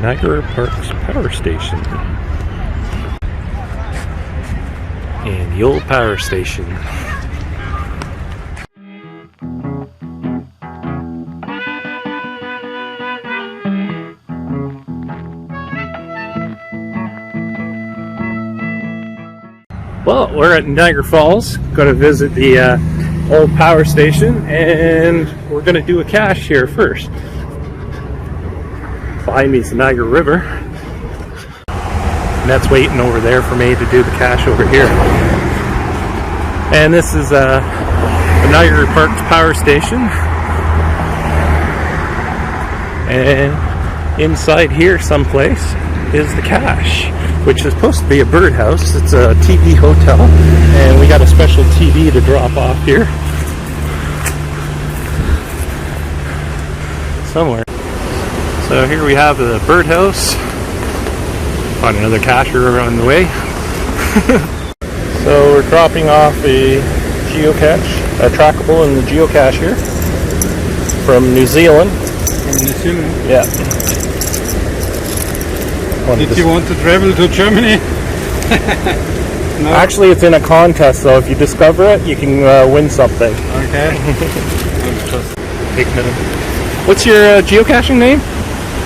Niagara Parks Power Station. And the old power station. Well, we're at Niagara Falls. Going to visit the old power station, and we're going to do a cache here first. Behind me is the Niagara River, and that's waiting over there for me to do the cache over here. And this is the Niagara Parks Power Station, and inside here someplace is the cache, which is supposed to be a birdhouse. It's a TV hotel, and we got a special TV to drop off here somewhere. So here we have the birdhouse. Find another cacher on the way. So we're dropping off a geocache, a trackable in the Geocache here from New Zealand. From New Zealand? Yeah. Did you want to travel to Germany? No? Actually, it's in a contest, so if you discover it, you can win something. Okay. What's your geocaching name?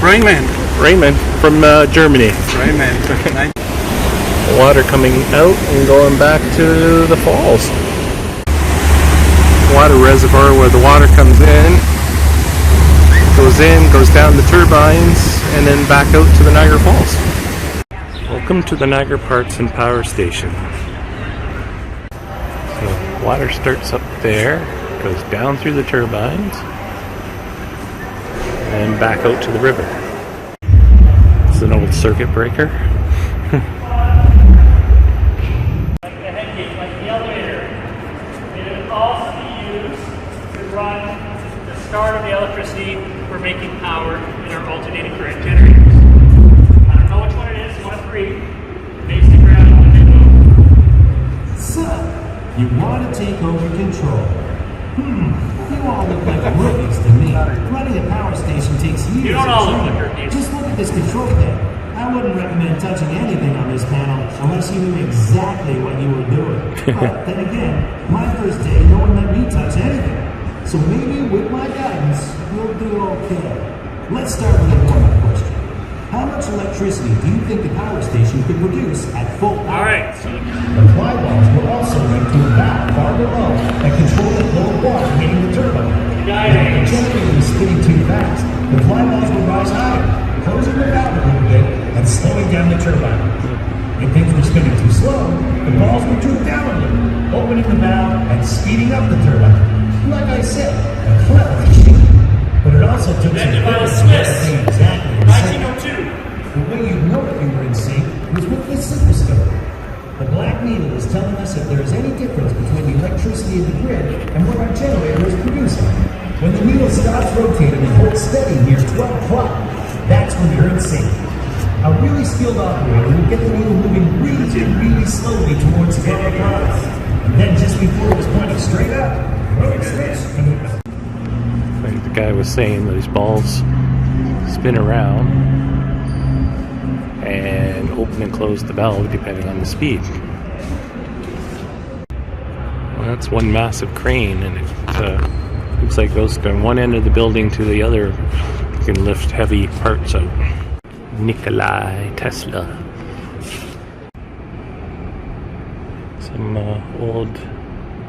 Raymond. Raymond from Germany. Raymond. Water coming out and going back to the falls. Water reservoir where the water comes in, goes down the turbines, and then back out to the Niagara Falls. Welcome to the Niagara Parks and Power Station. So water starts up there, goes down through the turbines, and back out to the river. It's an old circuit breaker. Like the head gate, like the elevator. It would also be used to run the start of the electricity for making power in our alternating current generators. I don't know which one it is, one of three. Basic ground, one of So, you want to take over control. You all look like rookies to me. Running a power station takes years. You don't all look like rookies. Just look at this control panel. I wouldn't recommend touching anything on this panel unless you knew exactly what you were doing. But then again, my first day, no one let me touch anything. So maybe with my guidance, we'll do okay. Let's start with a warm-up question. How much electricity do you think the power station could produce at full power? Alright, so The fly balls were also linked to a valve far below that controlled the flow of water hitting the turbine. If the generator was spinning too fast, the fly balls would rise higher, closing the valve a little bit and slowing down the turbine. If things were spinning too slow, the balls would droop down a little, opening the valve and speeding up the turbine. Like I said, a clever machine. But it also took some Invented by the practice to get Smiths. everything exactly in sync. 1902. The way you know if you were in sync was with this synthoscope. The black needle is telling us if there is any difference between the electricity in the grid and what our generator is producing. When the needle stops rotating and holds steady near 12 o'clock, that's when you're in sync. A really skilled operator would get the needle moving really slowly towards 12 o'clock. And then just before it was pointing straight up, it switched. Like the guy was saying, those balls spin around and open and close the valve depending on the speed. Well, that's one massive crane, and it looks like it goes from one end of the building to the other. You can lift heavy parts out. Nikolai Tesla. Some old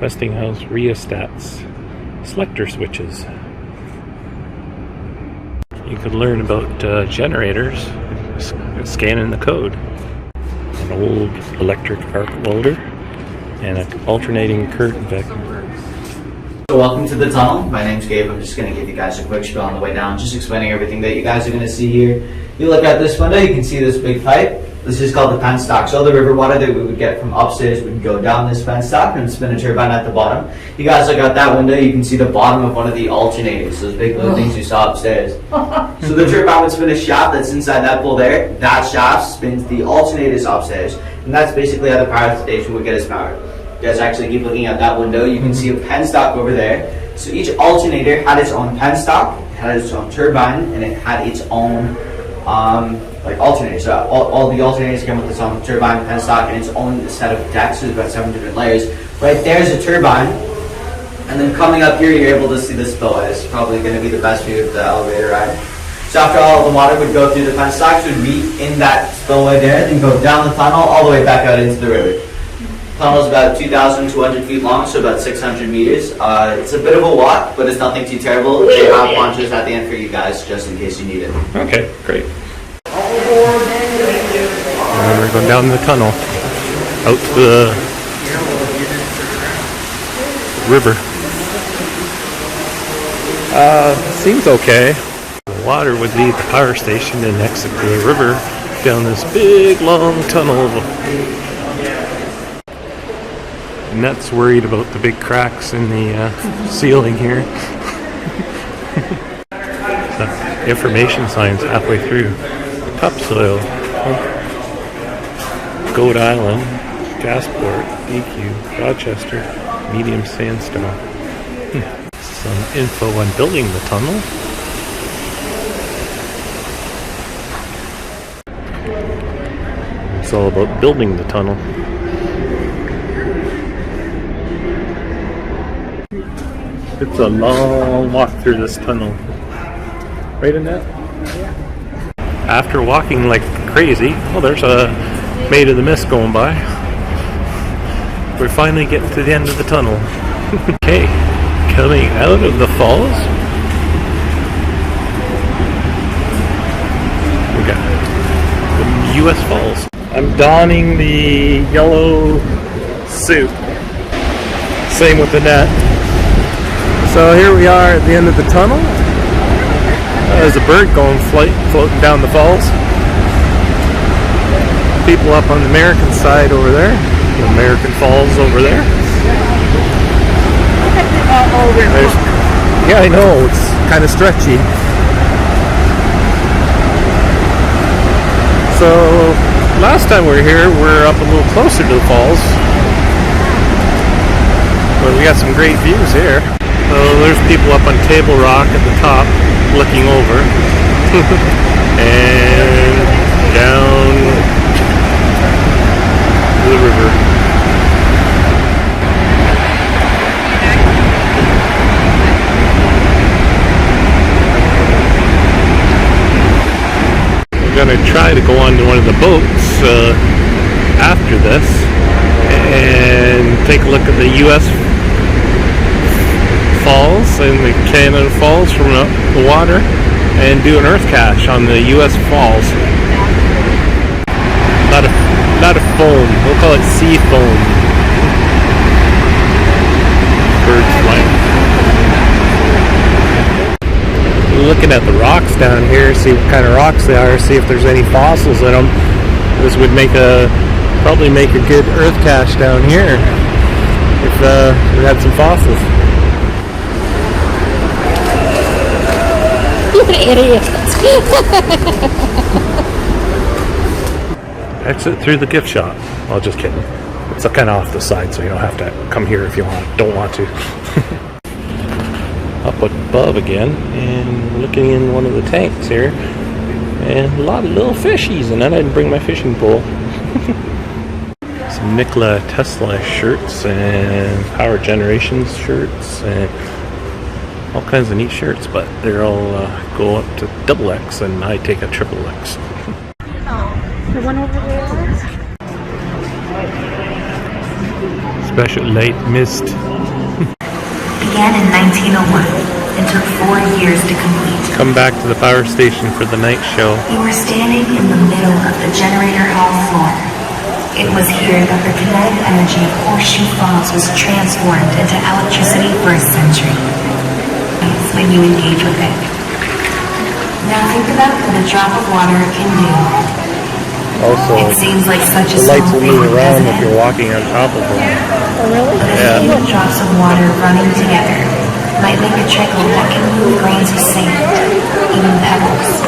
Westinghouse rheostats, selector switches. You could learn about generators scanning the code. An old electric arc welder and an alternating current vector. So welcome to the tunnel. My name's Gabe. I'm just going to give you guys a quick spiel on the way down, just explaining everything that you guys are going to see here. You look at this window, you can see this big pipe. This is called the penstock. So the river water that we would get from upstairs would go down this penstock and spin a turbine at the bottom. You guys look out that window, you can see the bottom of one of the alternators, those big blue things you saw upstairs. So the turbine would spin a shaft that's inside that pool there. That shaft spins the alternators upstairs, and that's basically how the power station would get its power. You guys actually keep looking at that window, you can see a penstock over there. So each alternator had its own penstock, it had its own turbine, and it had its own like alternators. So all the alternators come with its own turbine, penstock, and its own set of decks. There's about 7 different layers. Right there's a turbine, and then coming up here, you're able to see the spillway. It's probably going to be the best view of the elevator ride. So after all the water would go through the penstocks, would meet in that spillway there, then go down the tunnel all the way back out into the river. The tunnel is about 2,200 feet long, so about 600 meters. It's a bit of a walk, but it's nothing too terrible. They have launchers at the end for you guys, just in case you need it. Okay, great. And we're going down the tunnel, out to the river. Seems okay. The water would leave the power station and exit the river down this big long tunnel. And that's worried about the big cracks in the ceiling here. The information signs halfway through. Topsoil. Goat Island, Gasport, EQ, Rochester, medium sandstone. Some info on building the tunnel. It's all about building the tunnel. It's a long walk through this tunnel. Right, Annette? After walking like crazy, oh, there's a Maid of the Mist going by. We're finally getting to the end of the tunnel. Okay, coming out of the falls, we got the U.S. Falls. I'm donning the yellow suit. Same with the net. So here we are at the end of the tunnel. There's a bird going floating down the falls. People up on the American side over there. The American Falls over there. Yeah, I know, it's kind of stretchy. So, last time we were here, we're up a little closer to the falls. But we got some great views here. So there's people up on Table Rock at the top, looking over. And down to the river. We're going to try to go on to one of the boats after this and take a look at the U.S. Falls and the Canada Falls from the water and do an earth cache on the U.S. Falls. Not a foam. We'll call it sea foam. Birds flying. Looking at the rocks down here, see what kind of rocks they are, see if there's any fossils in them. This would probably make a good earth cache down here if we had some fossils. You idiot! Exit through the gift shop. Well, just kidding. It's kind of off the side, so you don't have to come here if you don't want to. Up above again, and looking in one of the tanks here, and a lot of little fishies, and then I didn't bring my fishing pole. Some Nikola Tesla shirts and Power Generations shirts and all kinds of neat shirts, but they're all go up to XXX, and I take a XXX. The one over there? Special light mist. Began in 1901 and took 4 years to complete. Come back to the power station for the night show. We were standing in the middle of the generator hall floor. It was here that the kinetic energy of Horseshoe Falls was transformed into electricity for a century. When you engage with it. Now think about what a drop of water can do. Also, it seems like such a the lights will move around if doesn't you're walking on top of them. Oh, really? But Yeah. a few drops of water running together might make a trickle that can move grains of sand, even pebbles.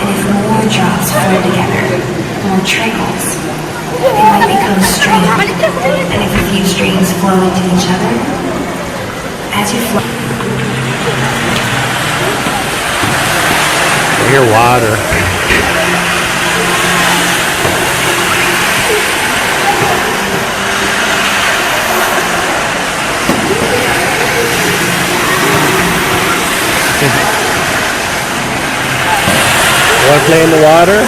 And if more drops flow together, more trickles, they might become streams. And if a few streams flow into each other, as you flow. I hear water. Want to play in the water?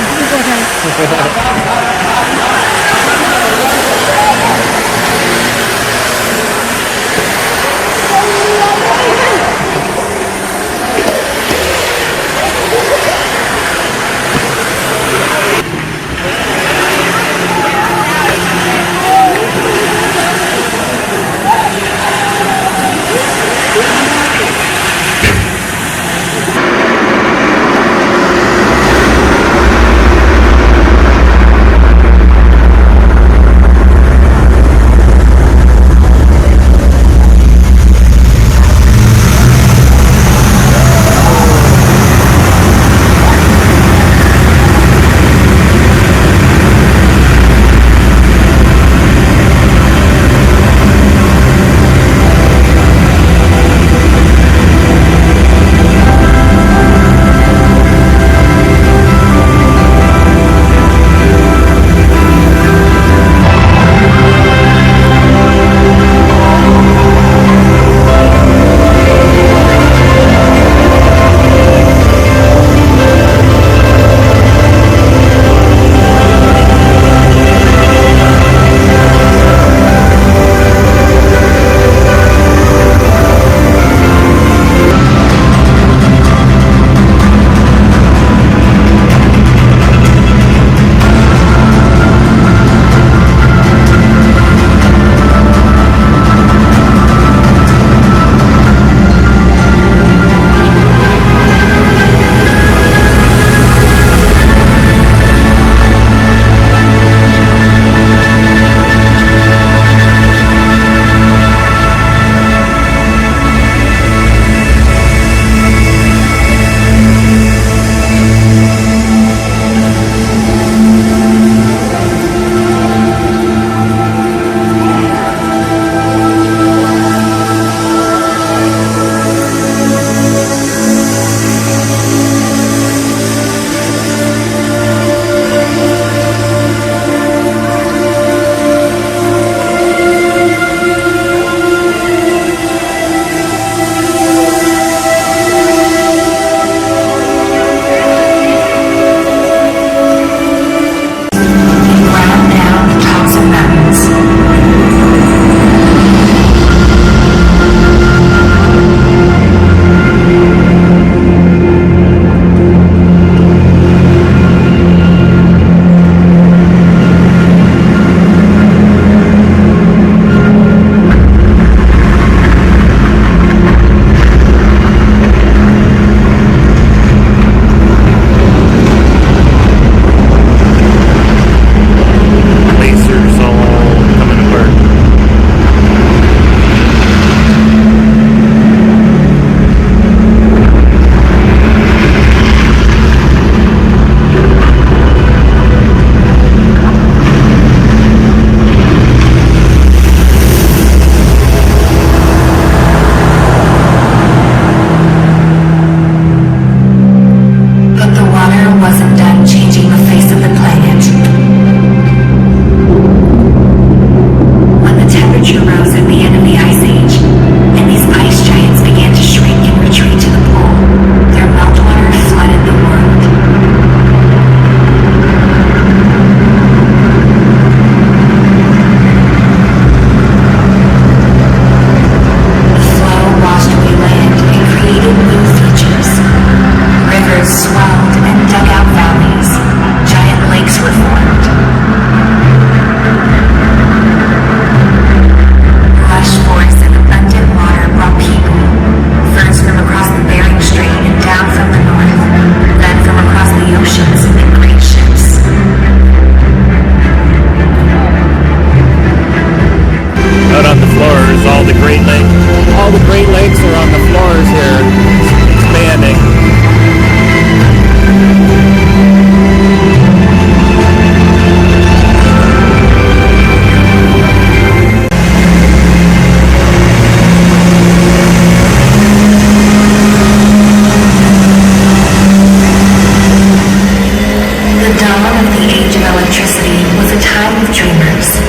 dreamers.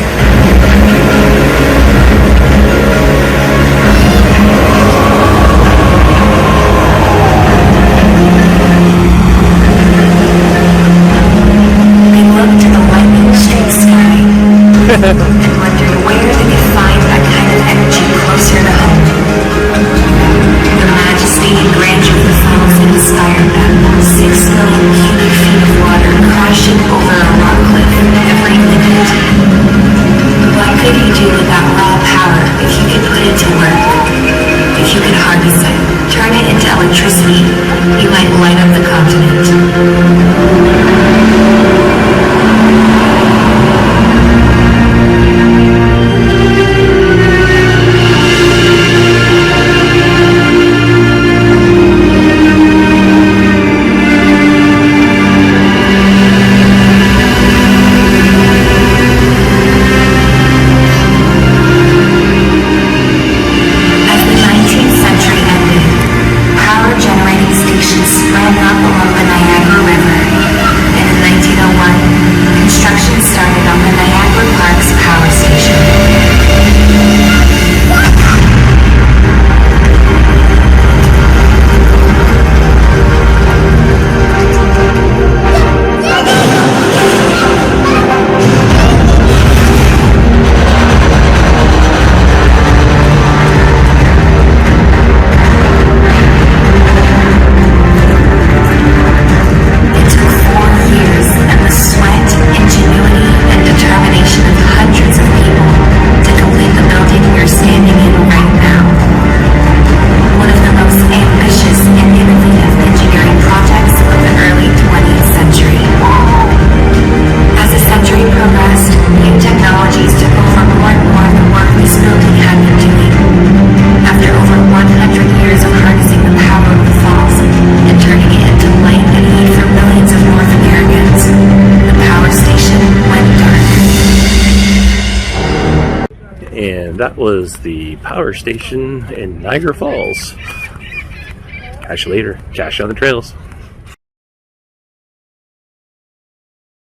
They looked to the lightning streaked sky and wondered where they could find that kind of energy closer to home. The majesty and grandeur of the falls inspired them. 6 million cubic feet of water crashing over a rock cliff every minute. What could you do with that raw power if you could put it to work? If you could harness it, turn it into electricity, you might light up the continent. As the 19th century ended, power generating stations sprang up along the Niagara River, and in 1901, construction started on the Niagara Parks Power Station. It took 4 years and the sweat, ingenuity, and determination of hundreds of people to complete the building we're standing in right now. One of the most ambitious and innovative engineering projects of the early 20th century. As the century progressed, new technologies took over more and more of the work this building had been doing. After over 100 years of harnessing the power of the falls and turning it into light and heat for millions of North Americans, the power station went dark. And that was the power station in Niagara Falls. Catch you later. Cache on the trails.